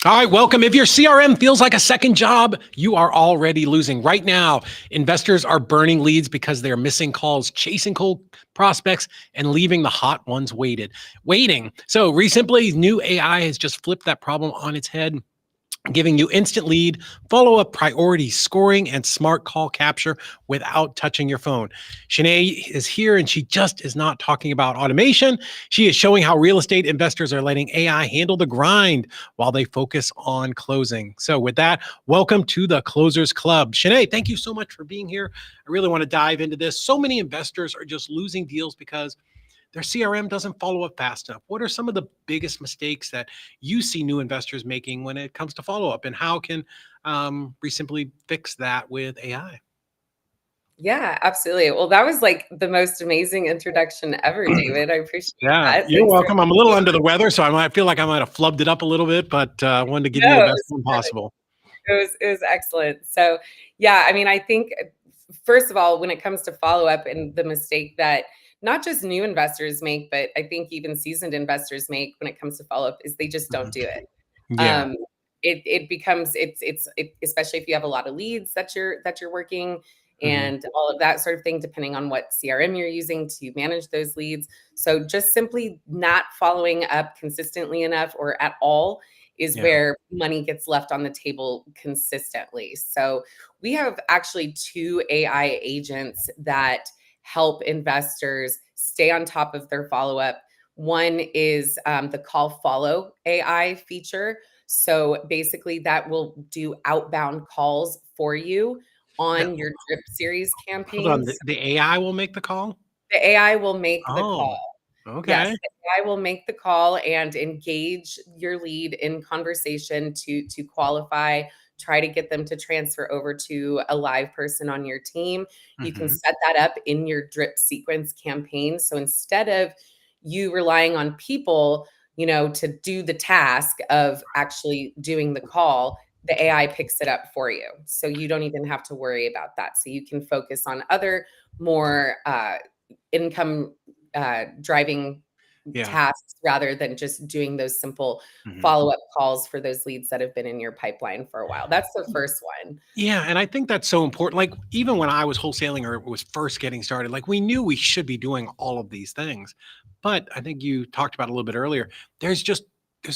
All right, welcome. If your CRM feels like a second job, you are already losing. Right now, investors are burning leads because they're missing calls, chasing cold prospects, and leaving the hot ones waiting. So REsimpli new AI has just flipped that problem on its head, giving you instant lead, follow-up priority scoring, and smart call capture without touching your phone. Chenay is here, and she just is not talking about automation. She is showing how real estate investors are letting AI handle the grind while they focus on closing. So with that, welcome to the Closers Club. Chenay, thank you so much for being here. I really want to dive into this. So many investors are just losing deals because their CRM doesn't follow up fast enough. What are some of the biggest mistakes that you see new investors making when it comes to follow up, and how can REsimpli fix that with AI? Yeah, absolutely. Well, that was like the most amazing introduction ever, David. I appreciate Yeah, that. you're Thanks for welcome. I'm a little under the weather, so I feel like I might have flubbed it up a little bit, but I wanted to give you no, the it best was one perfect. possible. It was excellent. So, yeah, I mean, I think first of all, when it comes to follow up and the mistake that not just new investors make, but I think even seasoned investors make when it comes to follow up is they just don't do it. Yeah. Um, it becomes especially if you have a lot of leads that you're working and all of that sort of thing, depending on what CRM you're using to manage those leads. So just simply not following up consistently enough or at all is Yeah. where money gets left on the table consistently. So we have actually 2 AI agents that help investors stay on top of their follow-up. One is the call follow AI feature. So basically that will do outbound calls for you Now, on your drip series hold on. campaigns. The AI will make the call? The AI will make the Oh, call. Yes, okay. the AI will make the call and engage your lead in conversation to qualify, try to get them to transfer over to a live person on your team. You can set that up in your drip sequence campaign. So instead of you relying on people, to do the task of actually doing the call, the AI picks it up for you. So you don't even have to worry about that. So you can focus on other more income driving Yeah. tasks rather than just doing those simple Mhm. follow-up calls for those leads that have been in your pipeline for a while. That's the first one. Yeah, and I think that's so important. Like, even when I was wholesaling or was first getting started, like, we knew we should be doing all of these things. But I think you talked about a little bit earlier, there's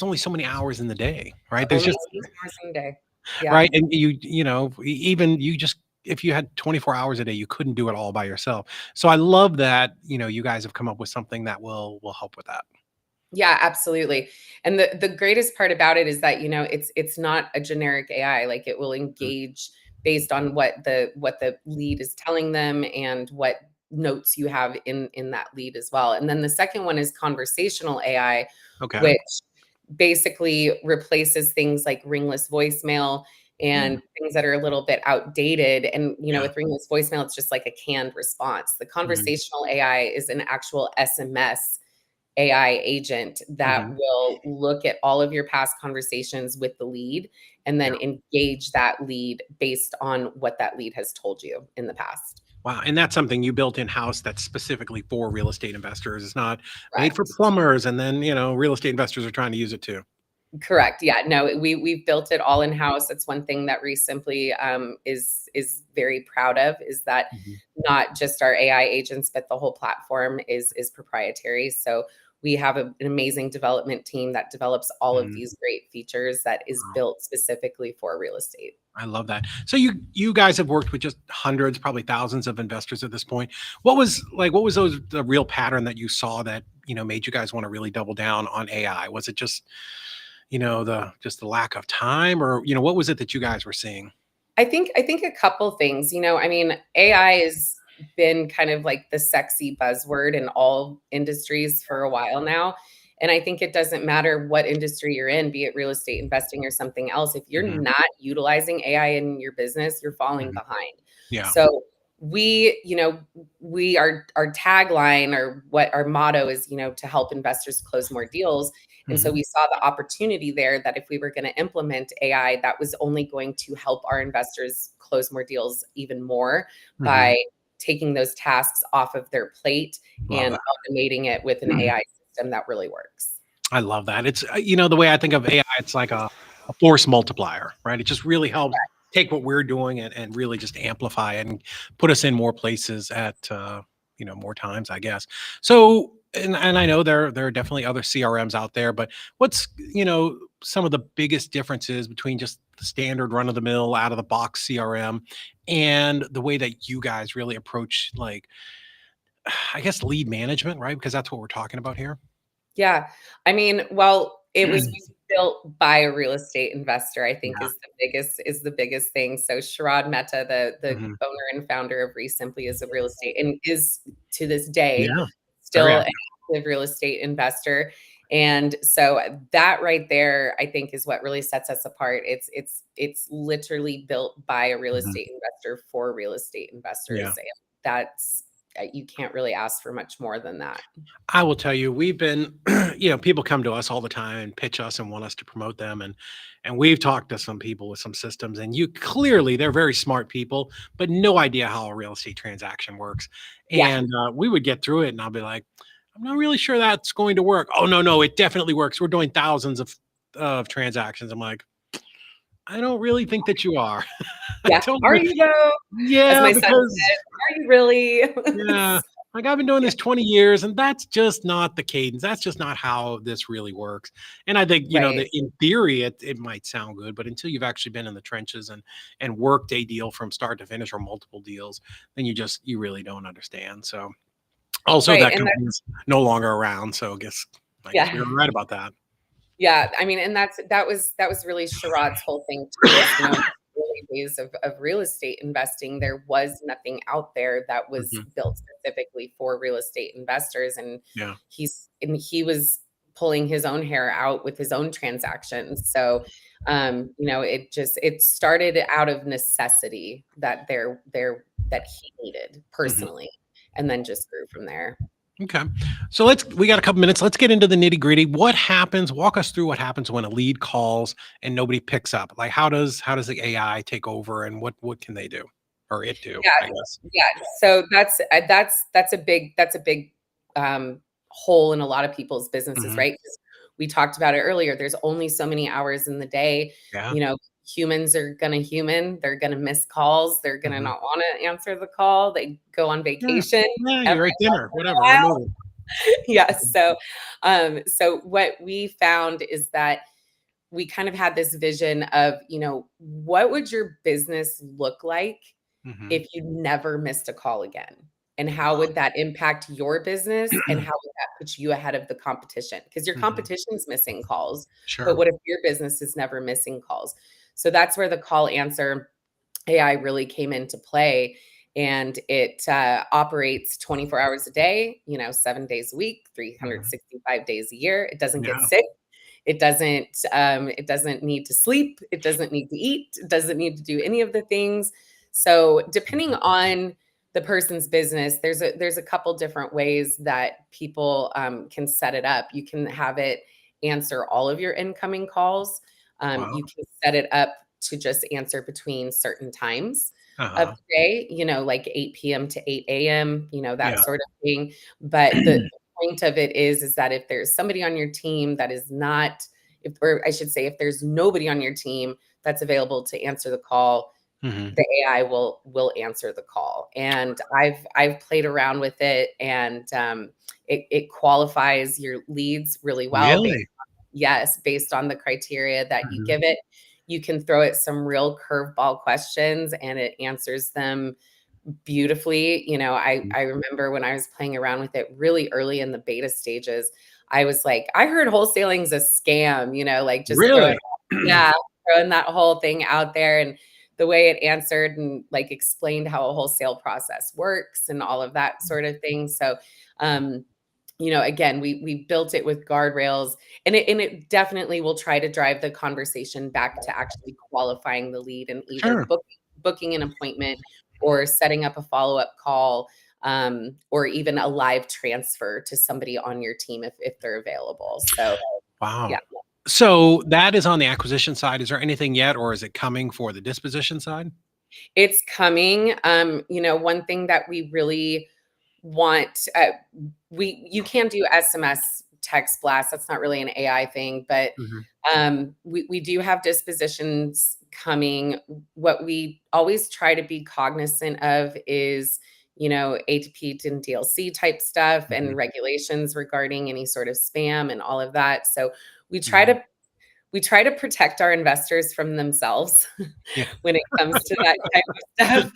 only so many hours in the day, right? There's Only just 8 hours in a day. Yeah. right. And even you just if you had 24 hours a day, you couldn't do it all by yourself. So I love that, you guys have come up with something that will help with that. Yeah, absolutely. And the greatest part about it is that, it's not a generic AI. Like it will Mm. engage based on what the lead is telling them and what notes you have in that lead as well. And then the second one is conversational AI, Okay. which basically replaces things like ringless voicemail Mm. and things that are a little bit outdated. And, Yeah. with ringless voicemail, it's just like a canned response. The Mhm. conversational AI is an actual SMS AI agent that Mhm. will look at all of your past conversations with the lead and Yeah. then engage that lead based on what that lead has told you in the past. Wow, and that's something you built in-house that's specifically for real estate investors. It's not made for Correct. plumbers, and then, real estate investors are trying to use it too. Correct. Yeah. No, we've built it all in house. That's one thing that REsimpli is very proud of is that Mhm. not just our AI agents, but the whole platform is proprietary. So we have an amazing development team that develops all of Mhm. these great features that is Wow, built specifically for real estate. I love that. So you guys have worked with just hundreds, probably thousands of investors at this point. What was the real pattern that you saw that, made you guys want to really double down on AI? Was it just, just the lack of time, or what was it that you guys were seeing? I think a couple things. I mean, AI has been kind of like the sexy buzzword in all industries for a while now. And I think it doesn't matter what industry you're in, be it real estate investing or something else. If you're Hmm. not utilizing AI in your business, you're falling Hmm. behind. Yeah. So we our tagline, or what our motto is, to help investors close more deals. And so Hmm. we saw the opportunity there that if we were going to implement AI, that was only going to help our investors close more deals even more Hmm. by taking those tasks off of their plate Love and that. automating it with an AI system that really works. I love that. It's the way I think of AI, it's like a force multiplier, right? It just really helps take what we're doing and really just amplify it and put us in more places at more times, I guess. So, and I know there are definitely other CRMs out there, but what's some of the biggest differences between just the standard run of the mill out of the box CRM and the way that you guys really approach, like, I guess, lead management, right? Because that's what we're talking about here. Yeah. I mean, well, it was built by a real estate investor, I think Yeah. is the biggest thing. So Sharad Mehta, the Hmm. owner and founder of REsimpli, is a real estate and is to this day Yeah. Very still an active. active real estate investor. And so that right there, I think, is what really sets us apart. It's literally built by a real Mhm. estate investor for real estate Yeah. investors. And that's you can't really ask for much more than that. I will tell you, we've been, people come to us all the time and pitch us and want us to promote them. And we've talked to some people with some systems, and clearly they're very smart people, but no idea how a real estate transaction works. Yeah. And we would get through it and I'll be like, I'm not really sure that's going to work. Oh, no, no, it definitely works. We're doing thousands of transactions. I'm like, I don't really think that you are. I Yeah. don't, Are you though? As yeah, my son because said, "Are you really?" yeah. Like, I've been doing Yeah, this 20 years, and that's just not the cadence. That's just not how this really works. And I think, right, that in theory it might sound good, but until you've actually been in the trenches and worked a deal from start to finish or multiple deals, then you really don't understand. So also right, that and company is no longer around. So I guess we yeah. were right about that. Yeah, I mean, and that was really Sharad's whole thing too, is, in the early days of real estate investing, there was nothing out there that was Hmm. built specifically for real estate investors, and Yeah. he was pulling his own hair out with his own transactions. So, it started out of necessity that he needed Hmm. personally, and then just grew from there. Okay. So we got a couple minutes. Let's get into the nitty gritty. What happens? Walk us through what happens when a lead calls and nobody picks up. Like, how does the AI take over, and what can they do, or it do, Yeah, I guess. yeah. So that's a big hole in a lot of people's businesses, Hmm. right? 'Cause we talked about it earlier. There's only so many hours in the day. Yeah. You know, humans are gonna human. They're gonna miss calls. They're gonna Hmm. not want to answer the call. They go on Yeah. vacation Yeah. every You're at once dinner, in whatever. a We're while. moving. Yes. So what we found is that we kind of had this vision of, what would your business look like Hmm. if you never missed a call again? And how would that impact your business, and how would that put you ahead of the competition? Because your Hmm. competition's missing calls, but Sure. what if your business is never missing calls? So that's where the call answer AI really came into play. And it operates 24 hours a day, 7 days a week, Hmm. 365 days a year. It doesn't get Yeah. sick. It doesn't need to sleep. It doesn't need to eat. It doesn't need to do any of the things. So depending Mhm. on the person's business, there's a couple different ways that people can set it up. You can have it answer all of your incoming calls. Wow. You can set it up to just answer between certain times of Uh-huh. the day, like 8 p.m. to 8 a.m., that Yeah. sort of thing. But the point of it is that if there's somebody on your team that is not, if, or I should say, if there's nobody on your team that's available to answer the call, Hmm. the AI will answer the call. And I've played around with it, and it qualifies your leads really well. Really? Based on the criteria that you Mhm. give it. You can throw it some real curveball questions, and it answers them beautifully. I remember when I was playing around with it really early in the beta stages, I was like, I heard wholesaling's a scam, like just Really? throwing that whole thing out there. And the way it answered and like explained how a wholesale process works and all of that sort of thing. So, again, we built it with guardrails, and it definitely will try to drive the conversation back to actually qualifying the lead and either Sure. booking an appointment or setting up a follow-up call, or even a live transfer to somebody on your team if they're available. So Wow. yeah, So that is on the acquisition side. Is there anything yet, or is it coming for the disposition side? it's coming. One thing that we really want, you can do SMS text blast. That's not really an AI thing, but Mhm. we do have dispositions coming. What we always try to be cognizant of is, ATP and DLC type stuff and Mhm. regulations regarding any sort of spam and all of that. So we try Mhm. to we try to protect our investors from themselves Yeah. when it comes to that kind of stuff,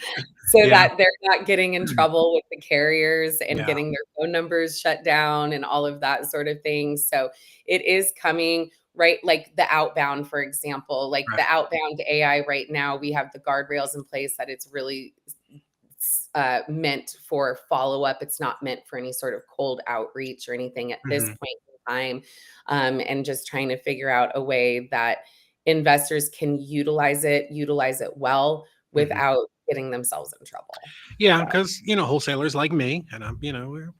so Yeah. that they're not getting in trouble with the carriers and Yeah. getting their phone numbers shut down and all of that sort of thing. So it is coming, right? Like the outbound, for example, like the Right. outbound AI right now, we have the guardrails in place that it's really meant for follow up. It's not meant for any sort of cold outreach or anything at this Mhm. point in time. And just trying to figure out a way that investors can utilize it well Mhm. without getting themselves in trouble. Yeah, So, because wholesalers like me, and we're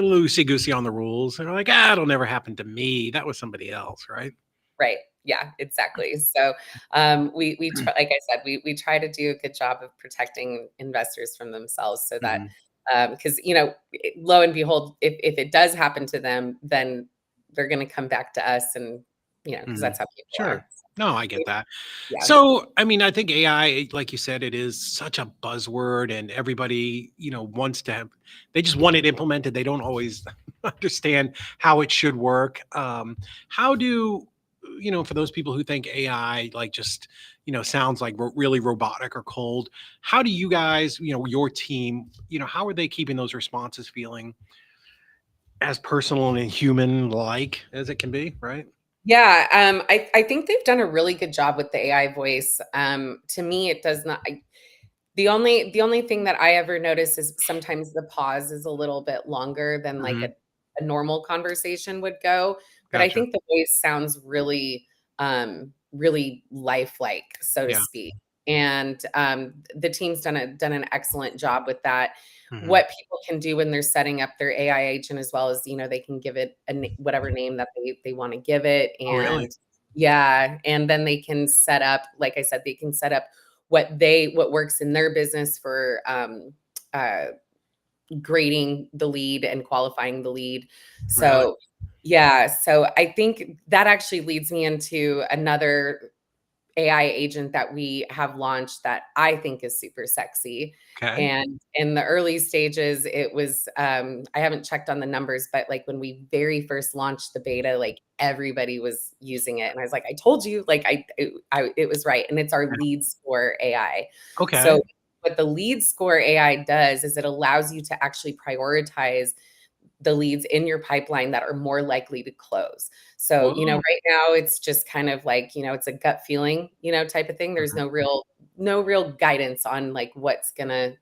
loosey goosey on the rules. They're like, it'll never happen to me. That was somebody else, right? right. Yeah, exactly. So, we try, like I said, we try to do a good job of protecting investors from themselves, so that, Mhm. because lo and behold, if it does happen to them, then they're going to come back to us, and because Mhm. that's how people Sure. are. So, No, I get that. yeah, So, I mean, I think AI, like you said, it is such a buzzword, and everybody, wants to have, they just want it implemented. They don't always understand how it should work. How do, for those people who think AI, like just, sounds like really robotic or cold, how do you guys, your team, how are they keeping those responses feeling as personal and human like as it can be, right? yeah. I think they've done a really good job with the AI voice. To me, it does not. The only thing that I ever notice is sometimes the pause is a little bit longer than like Hmm. a normal conversation would go, but I Gotcha. think the voice sounds really, really lifelike, so to Yeah. speak. And the team's done an excellent job with that. Hmm. What people can do when they're setting up their AI agent, as well as they can give it whatever name that they want to give it, Oh, really? and yeah, and then they can set up, like I said, they can set up what works in their business for uh, grading the lead and qualifying the lead. Really? So yeah, so I think that actually leads me into another AI agent that we have launched that I think is super sexy. Okay. And in the early stages, it was, I haven't checked on the numbers, but like when we very first launched the beta, like everybody was using it. And I was like, I told you, like it was right. And it's our Yeah. lead score AI. Okay. So what the lead score AI does is it allows you to actually prioritize the leads in your pipeline that are more likely to close. So, Whoa. right now it's just kind of like, it's a gut feeling, type of thing. There's Mhm. no real guidance on like what's going to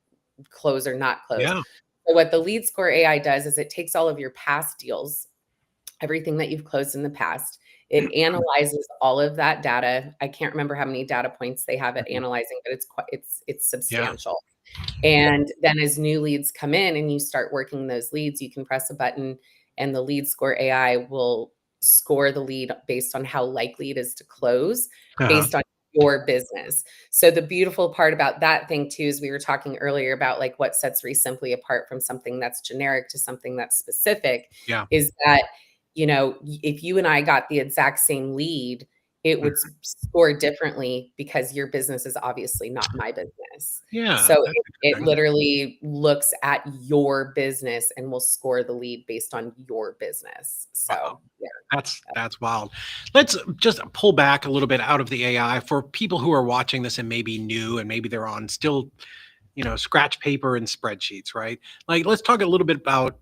close or not close. Yeah. So what the lead score AI does is it takes all of your past deals, everything that you've closed in the past. It analyzes all of that data. I can't remember how many data points they have it Mhm. analyzing, but it's Yeah. substantial. And then as new leads come in and you start working those leads, you can press a button and the lead score AI will score the lead based on how likely it is to close Uh-huh. based on your business. So the beautiful part about that thing too is we were talking earlier about like what sets REsimpli apart from something that's generic to something that's specific Yeah. is that, if you and I got the exact same lead, it would Mhm. score differently because your business is obviously not my business. Yeah. So That's it interesting. literally looks at your business and will score the lead based on your business. Wow. So, yeah. That's wild. Let's just pull back a little bit out of the AI for people who are watching this and maybe new and maybe they're on still, scratch paper and spreadsheets, right? Like let's talk a little bit about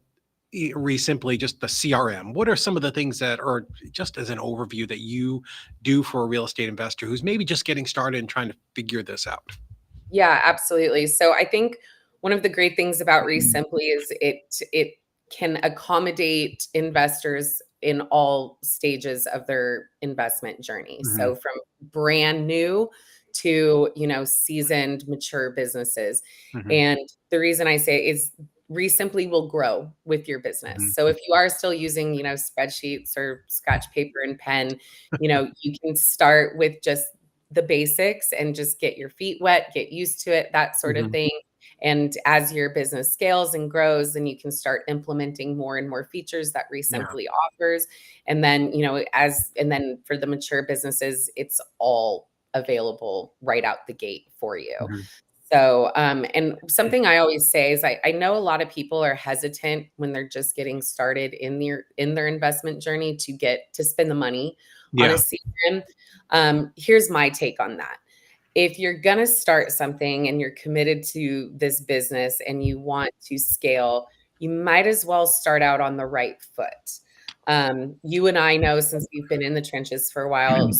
REsimpli, just the CRM, what are some of the things that are just as an overview that you do for a real estate investor who's maybe just getting started and trying to figure this out? Yeah, absolutely. So I think one of the great things about REsimpli is it can accommodate investors in all stages of their investment journey. Mhm, So from brand new to, seasoned, mature businesses. mhm, And the reason I say is REsimpli will grow with your business. mhm. So if you are still using, spreadsheets or scratch paper and pen, you can start with just the basics and just get your feet wet, get used to it, that sort of Mhm. thing. And as your business scales and grows, then you can start implementing more and more features that Yeah. REsimpli offers. And then, and then for the mature businesses, it's all available right out the gate for you. Mhm. So, and something I always say is I know a lot of people are hesitant when they're just getting started in their investment journey to spend the money on a Yeah. CRM. Here's my take on that. If you're going to start something and you're committed to this business and you want to scale, you might as well start out on the right foot. You and I know, since we've been in the trenches for a while,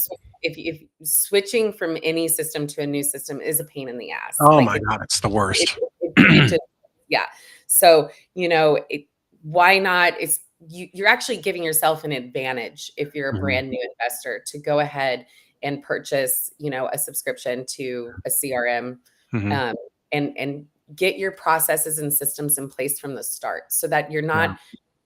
if switching from any system to a new system is a pain in the ass. Oh Like my God, it's the it, worst. it just, yeah. So, why not? You're actually giving yourself an advantage if you're a Mhm, brand new investor to go ahead and purchase, a subscription to a CRM, mhm. um, and get your processes and systems in place from the start so that you're Yeah. not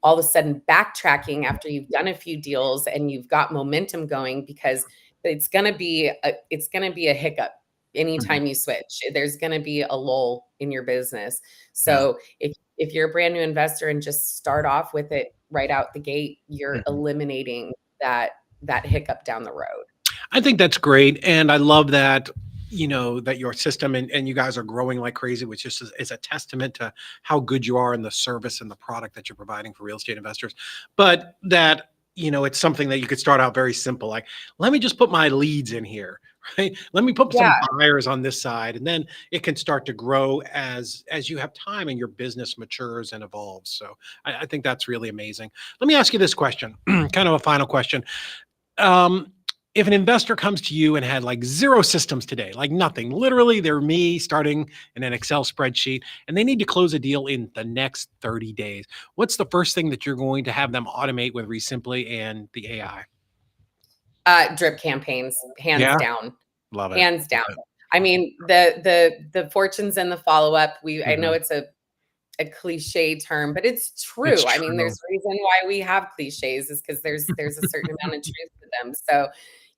all of a sudden backtracking after you've done a few deals and you've got momentum going, because it's going to be a hiccup Mhm. anytime you switch. There's going to be a lull in your business. Yeah. So if you're a brand new investor and just start off with it right out the gate, you're Mhm. eliminating that hiccup down the road. I think that's great. And I love that, that your system and you guys are growing like crazy, which is a testament to how good you are in the service and the product that you're providing for real estate investors. But that, it's something that you could start out very simple. Like, let me just put my leads in here, right? Let me put some Yeah. buyers on this side. And then it can start to grow as you have time and your business matures and evolves. So I think that's really amazing. Let me ask you this question, kind of a final question. um, if an investor comes to you and had like zero systems today, like nothing, literally they're me starting in an Excel spreadsheet and they need to close a deal in the next 30 days, what's the first thing that you're going to have them automate with REsimpli and the AI? Drip campaigns, hands Yeah, down. love it. Hands down. Love it. I mean, the fortunes and the follow-up, I know Mhm. it's a cliche term, but it's It's true. I mean, true. there's a reason why we have cliches is because there's a certain amount of truth to them. So,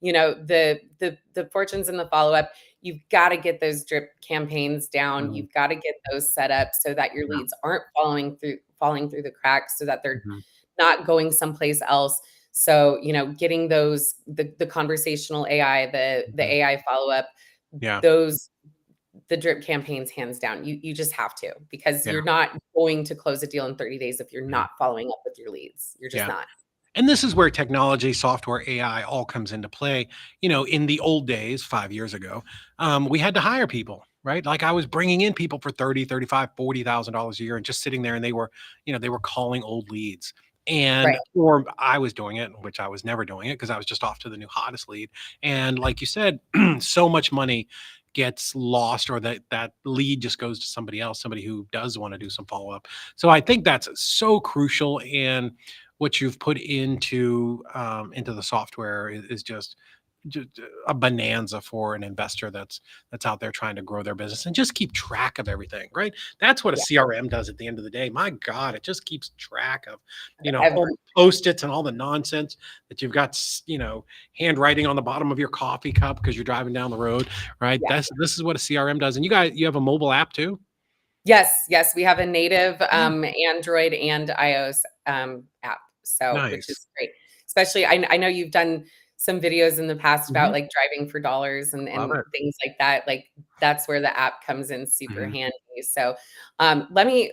the fortunes and the follow-up, you've got to get those drip campaigns down. Mhm. You've got to get those set up so that your Yeah. leads aren't falling through the cracks, so that they're Mhm. not going someplace else. So, getting those the conversational AI, the Mhm. AI follow-up, Yeah. those the drip campaigns, hands down. You just have to, because Yeah. you're not going to close a deal in 30 days if you're Mhm. not following up with your leads. You're just Yeah. not. And this is where technology, software, AI all comes into play. In the old days, 5 years ago, we had to hire people, right? Like I was bringing in people for 30, 35, $40,000 a year and just sitting there and they were calling old leads. And Right. or I was doing it, which I was never doing it because I was just off to the new hottest lead. And like you said, so much money gets lost or that lead just goes to somebody else, somebody who does want to do some follow up. So I think that's so crucial. And what you've put into the software is just a bonanza for an investor that's out there trying to grow their business and just keep track of everything, right? That's what a Yeah. CRM does at the end of the day. My God, it just keeps track of, all Every the post-its and all the nonsense that you've got, handwriting on the bottom of your coffee cup because you're driving down the road, right? Yeah. This is what a CRM does. And you have a mobile app too? Yes, we have a native, Yeah. Android and iOS, app, so which Nice. is great. Especially, I know you've done some videos in the past about, Mhm. like, driving for dollars Love and it. things like that, like, that's where the app comes in super Mhm. handy. So, let me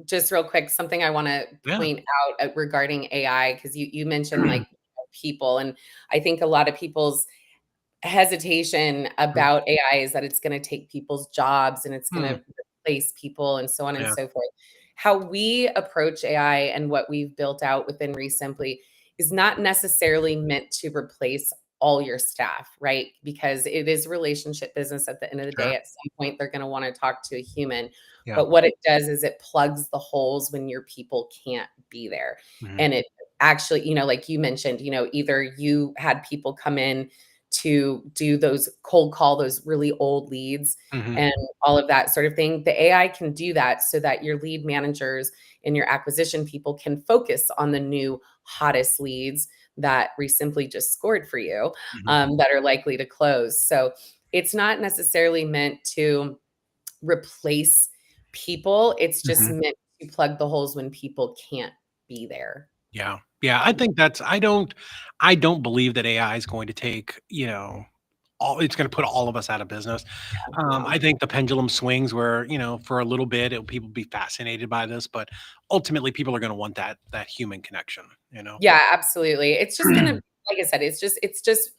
just real quick, something I wanna Yeah. point out, regarding AI, because you mentioned, Mhm. like, people, and I think a lot of people's hesitation about AI is that it's gonna take people's jobs and it's Hmm. gonna replace people and so on and Yeah. so forth. how we approach AI and what we've built out within ReSimpli is not necessarily meant to replace all your staff, right? Because it is relationship business at the end of the day. Sure. At some point, they're going to want to talk to a human. Yeah. But what it does is it plugs the holes when your people can't be there. Mhm. And it actually, like you mentioned, either you had people come in to do those cold call, those really old leads Mhm. and all of that sort of thing. The AI can do that so that your lead managers and your acquisition people can focus on the new hottest leads that ReSimpli just scored for you, Mhm. that are likely to close. So it's not necessarily meant to replace people. It's just Mhm. meant to plug the holes when people can't be there. Yeah. Yeah, I think that's I don't believe that AI is going to take, all it's gonna put all of us out of business. No. I think the pendulum swings where, for a little bit, people be fascinated by this, but ultimately people are gonna want that human connection, you know? Yeah, absolutely. It's just gonna, like I said, it's just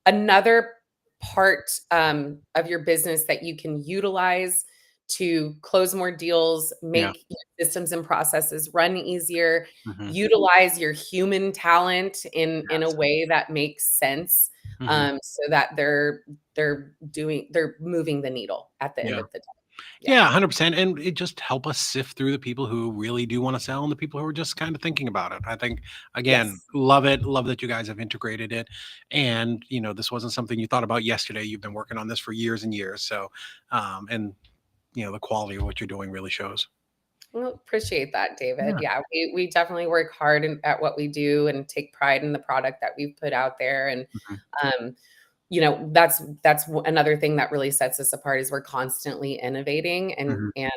another part of your business that you can utilize to close more deals, Yeah. make your systems and processes run easier, Mhm. utilize your human talent in a Yes. way that makes sense, Mhm. so that they're moving the needle at the end Yeah. of the day. Yeah. Yeah, 100%, and it just help us sift through the people who really do wanna sell and the people who are just kinda thinking about it. I think, again, Yes. love it, love that you guys have integrated it, and, this wasn't something you thought about yesterday, you've been working on this for years and years, so, and, the quality of what you're doing really shows. Well, appreciate that, David. Yeah. Yeah, we definitely work hard at what we do and take pride in the product that we've put out there. And Mhm. um, another thing that really sets us apart is we're constantly innovating, and Mhm.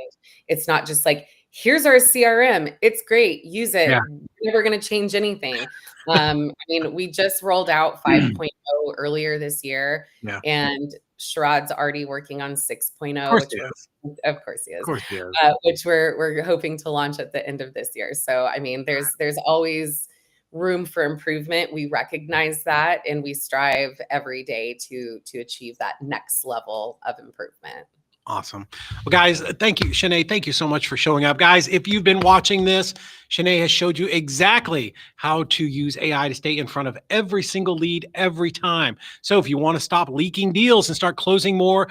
it's not just like, here's our CRM, it's great, use Yeah. it. We're never going to change anything. I mean, we just rolled out 5.0 earlier this year, Yeah. Of and Sharad's already working on 6.0, course which he we're, is. of course he Of is, course he is. which we're hoping to launch at the end of this year. So I mean, there's always room for improvement. We recognize that, and we strive every day to achieve that next level of improvement. Awesome. Well, guys, thank you, Chenay. Thank you so much for showing up. Guys, if you've been watching this, Chenay has showed you exactly how to use AI to stay in front of every single lead every time. So if you want to stop leaking deals and start closing more,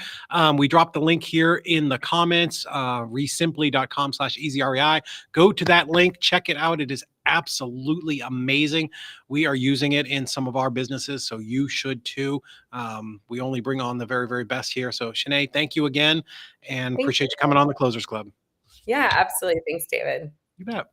we dropped the link here in the comments, resimpli.com/easyrei. Go to that link, check it out. It is absolutely amazing. We are using it in some of our businesses, so you should too. We only bring on the very, very best here. So, Chenay, thank you again and Thank appreciate you you. coming on the Closers Club. Yeah, absolutely. Thanks, David. You bet.